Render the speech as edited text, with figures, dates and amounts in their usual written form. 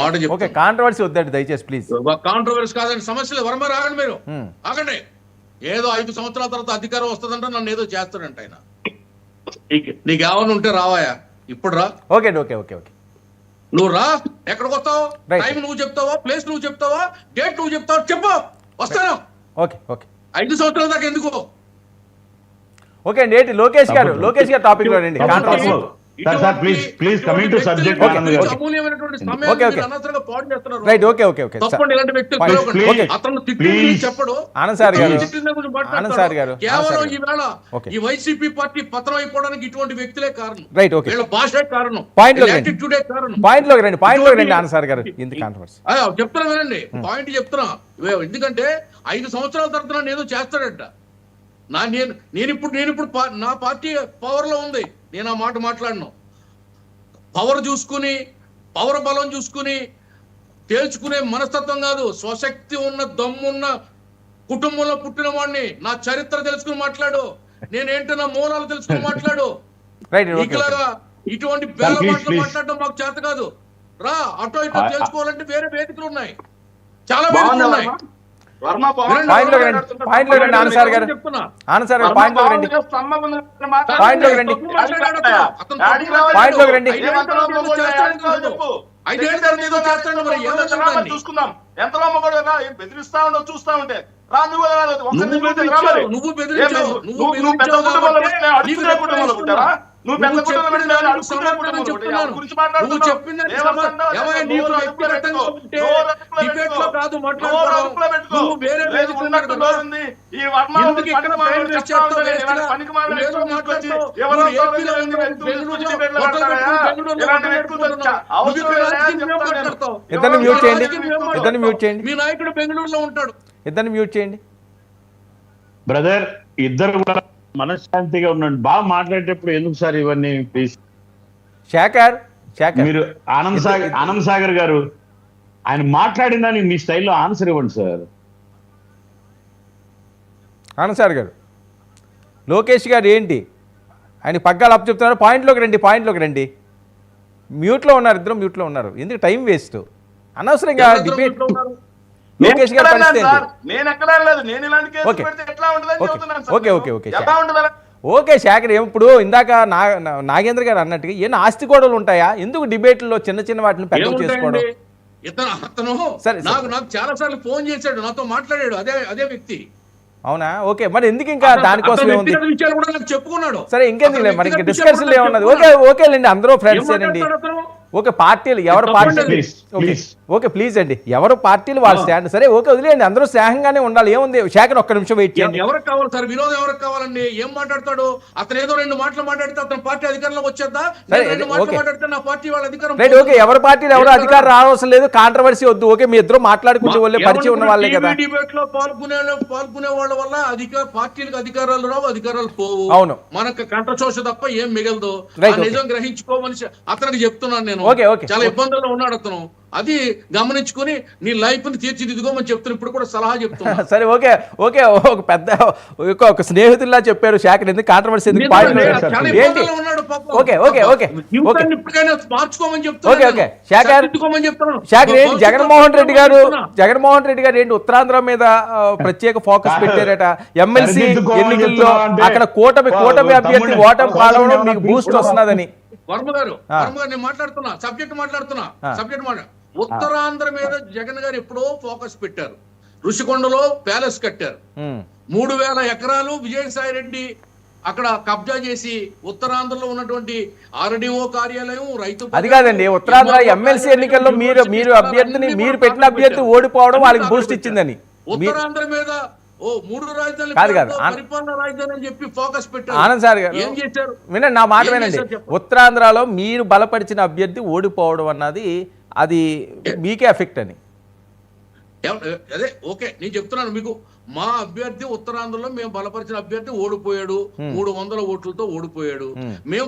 మాట ఓకే, చెప్తాను. కాంట్రవర్సీ వద్దండి దయచేసి ప్లీజ్. కాంట్రవర్సీ కాదండి, సమస్యలు వర్మ ఆగండి, మీరు ఆగండి. ఏదో 5 సంవత్సరాల తర్వాత అధికారం వస్తుందంటే నన్ను ఏదో చేస్తాడంట ఆయన. నీకు ఏమైనా ఉంటే రావాయా, ఇప్పుడు రా. ఓకే ఓకే ఓకే ఓకే నువ్వు రా, ఎక్కడికి వస్తావు, Right. టైం నువ్వు చెప్తావా, ప్లేస్ నువ్వు చెప్తావా, డేట్ నువ్వు చెప్తావా, చెప్పు, వస్తాను. ఓకే ఓకే 5 సంవత్సరాల దాకా ఎందుకు? ఓకే అండి. ఏంటి లోకేష్ గారు టాపిక్ లో రండి. Controversy please coming to subject. అమూల్యమైనటువంటి ఓకే, ఓకే. సమయాన్ని అనవసరంగా పాడు చేస్తున్నారు. రైట్, ఓకే ఓకే ఓకే తప్పండి, ఇలాంటి వ్యక్తులు Fine. పిలవకండి. Okay. అతను తిట్టింది చెప్పడు, ఆనంద్ సార్ గారు, తిట్టింది గురించి మాట్లాడతాడు. ఆనంద్ సార్ గారు, కేవలం ఈవేళ Okay. ఈ వైసీపీ పార్టీ పతనం అయిపోవడానికి ఇటువంటి వ్యక్తులే కారణం. Right, okay. వీళ్ళ భాషే కారణం, Point లోకి రండి. యాటిట్యూడే కారణం. పాయింట్ లోకి రండి ఆనంద్ సార్ గారు. ఎందుకు కాంట్రవర్సీ? చెప్తున్నా వినండి, పాయింట్ చెప్తున్నా. ఎందుకంటే 5 సంవత్సరాల తర్వాత నన్ను ఏదో చేస్తాడంట. నేను ఇప్పుడు నా పార్టీ పవర్ లో ఉంది, నేను ఆ మాట మాట్లాడను. పవర్ చూసుకుని, పవర్ బలం చూసుకుని తేల్చుకునే మనస్తత్వం కాదు. స్వశక్తి ఉన్న, దమ్మున్న కుటుంబంలో పుట్టిన వాడిని. నా చరిత్ర తెలుసుకుని మాట్లాడు, నేనేంటో నా మూలాలు తెలుసుకుని మాట్లాడు. ఇట్లాగా ఇటువంటి బేల మాటలు మాట్లాడడం మాకు చేత కాదు. రా, అటో ఇటో తెలుసుకోవాలంటే వేరే వేదికలు ఉన్నాయి, చాలా వేదికలు ఉన్నాయి. పాయింట్ లోకి రండి ఆనంద్ సార్ గారు. ఆనంద్ సార్ గారు, పాయింట్ లోకి రండి. పాయింట్ లోకి రండి. పాయింట్ లోకి రండి. 5 ఏళ్ళ తర్వాత ఏదో చేస్తాడు, మరి ఏమవుతుందండి? చూసుకుందాం. ఎంతలో మగడు బెదిరిస్తా ఉండవు, చూస్తా ఉంటే రా. నువ్వు బెదిరించావు, నువ్వు బెదిరించావు నువ్వు పెద్ద కుటుంబంలో పుట్టారా? నువ్వు చెప్పిందని నీకు వ్యక్తిగతంగా ఉంటే డిబేట్ లో కాదు మాట్లాడుకోవడం. నువ్వు వేరే వేదిక ఉన్నాడు కదా, ఎందుకు ఇక్కడ టైం వేస్ట్ చేస్తావు? ఏదో మాట్లాడుతావు. ఏపీలో ఇద్దరిని మ్యూట్ చేయండి. ఇద్దరిని మ్యూట్ చేయండి. మీ నాయకుడు బెంగళూరులో ఉంటాడు. ఇద్దరిని మ్యూట్ చేయండి. బ్రదర్, ఇద్దరు కూడా మనశ్శాంతిగా ఉండండి. బాగా మాట్లాడేటప్పుడు ఎందుకు సార్ ఇవన్నీ? ప్లీజ్. శేఖర్ మీరు ఆనంద్ సాగర్ గారు, ఆయన మాట్లాడిన దానికి మీ స్టైల్లో ఆన్సర్ ఇవ్వండి సార్. ఆనంద్ సార్ గారు, లోకేష్ గారు ఏంటి ఆయన పగ్గాలు అప్పు చెప్తున్నారు? పాయింట్లోకి రండి. మ్యూట్లో ఉన్నారు, ఇద్దరు మ్యూట్లో ఉన్నారు. ఎందుకు టైం వేస్ట్ అనవసరంగా డిబేట్? లోకేష్ గారు పరిస్థితి ఓకే. శేఖర్, ఇప్పుడు ఇందాక నాగేంద్ర గారు అన్నట్టుగా ఏమైనా ఆస్తి గొడవలు ఉంటాయా? ఎందుకు డిబేట్లో చిన్న వాటిని పెద్ద చేసుకోవడం? అతను నాకు చాలా సార్లు ఫోన్ చేశాడు, నాతో మాట్లాడాడు అదే వ్యక్తి. అవునా? ఓకే, మరి ఎందుకు ఇంకా దానికోసం ఏముంది? చెప్పుకున్నాడు. సరే, ఇంకెందుకు మరి ఇంకా డిస్కషన్ ఏమన్నది? ఓకేలేండి, అందరూ ఫ్రెండ్స్ అండి. ఓకే, పార్టీలు ఎవరు పార్టీ ఓకే ప్లీజ్ అండి, ఎవరు పార్టీలు వాళ్ళ స్టాండ్. సరే ఓకే, వదిలేయండి, అందరూ స్నేహంగానే ఉండాలి. ఏముంది? శేఖర్, ఒక్క నిమిషం వెయిట్ చేయండి. ఎవరికి కావాలి సార్ వినోదం? ఎవరికి కావాలండి? ఏం మాట్లాడతాడు అతను? ఏదో 2 మాటలు మాట్లాడితే అతను పార్టీ అధికారంలోకి వచ్చేద్దా? 2 మాటలు మాట్లాడితే నా పార్టీ వాళ్ళ అధికారం. Right, okay. ఎవరి పార్టీలు ఎవరు అధికారం రావడం లేదు, కాంట్రవర్సీ వద్దు. ఓకే, మీ ఇద్దరు మాట్లాడుకుంటే వాళ్ళే పరిచయం ఉన్న వాళ్ళే కదా. డిబేట్ లో పాల్గొనే వాళ్ళ వల్ల పార్టీలకు అధికారాలు రావు, అధికారాలు పోవు. అవును, మనకు కంఠశోష తప్ప ఏం మిగలదు. నిజం గ్రహించుకోమని అతనికి చెప్తున్నాను నేను. చాలా ఇబ్బందుల్లో ఉన్నాడు అతను, అది గమనించుకుని నీ లైఫ్ ని తీర్చిదిద్దుకోమని చెప్తున్నా. ఇప్పుడు కూడా సలహా చెప్తున్నా. సరే ఓకే, ఒక పెద్ద ఒక స్నేహితుల్లా చెప్పారు శేఖర్. ఎందుకు కాంట్రవర్సీ? ఎందుకు? మార్చుకోమని శేఖర్ ఏంటి జగన్మోహన్ రెడ్డి గారు ఏంటి ఉత్తరాంధ్ర మీద ప్రత్యేక ఫోకస్ పెట్టారట. ఎమ్మెల్సీ ఎన్నికల్లో అక్కడ కూటమి అభ్యర్థి ఓటమి పాలవడం మీకు బూస్ట్ వస్తున్నదని. వర్మ గారు నేను మాట్లాడుతున్నా, సబ్జెక్ట్ మాట్లాడుతున్నా. ఉత్తరాంధ్ర మీద జగన్ గారు ఎప్పుడో ఫోకస్ పెట్టారు. ఋషికొండలో ప్యాలెస్ కట్టారు. 3000 ఎకరాలు విజయసాయి రెడ్డి అక్కడ కబ్జా చేసి ఉత్తరాంధ్రలో ఉన్నటువంటి ఆర్డీఓ కార్యాలయం, రైతు. అది కాదండి, ఉత్తరాంధ్ర ఎమ్మెల్సీ ఎన్నికల్లో మీరు అభ్యర్థిని, మీరు పెట్టిన అభ్యర్థి ఓడిపోవడం వాళ్ళకి బూస్ట్ ఇచ్చిందని. ఉత్తరాంధ్ర మీద 3 రాజధానులు పరిపాలన రాజధాని అని చెప్పి ఫోకస్ పెట్టారు. ఆనంద్ సార్ గారు ఏం చేశారు? వినండి, నా మాట వినండి. ఉత్తరాంధ్రలో మీరు బలపరిచిన అభ్యర్థి ఓడిపోవడం అన్నది అది మీకే ఎఫెక్ట్ అని. అదే ఓకే, నేను చెప్తున్నాను మీకు. మా అభ్యర్థి ఉత్తరాంధ్రలో మేము బలపరిచిన అభ్యర్థి ఓడిపోయాడు, 300 ఓట్లతో ఓడిపోయాడు. మేము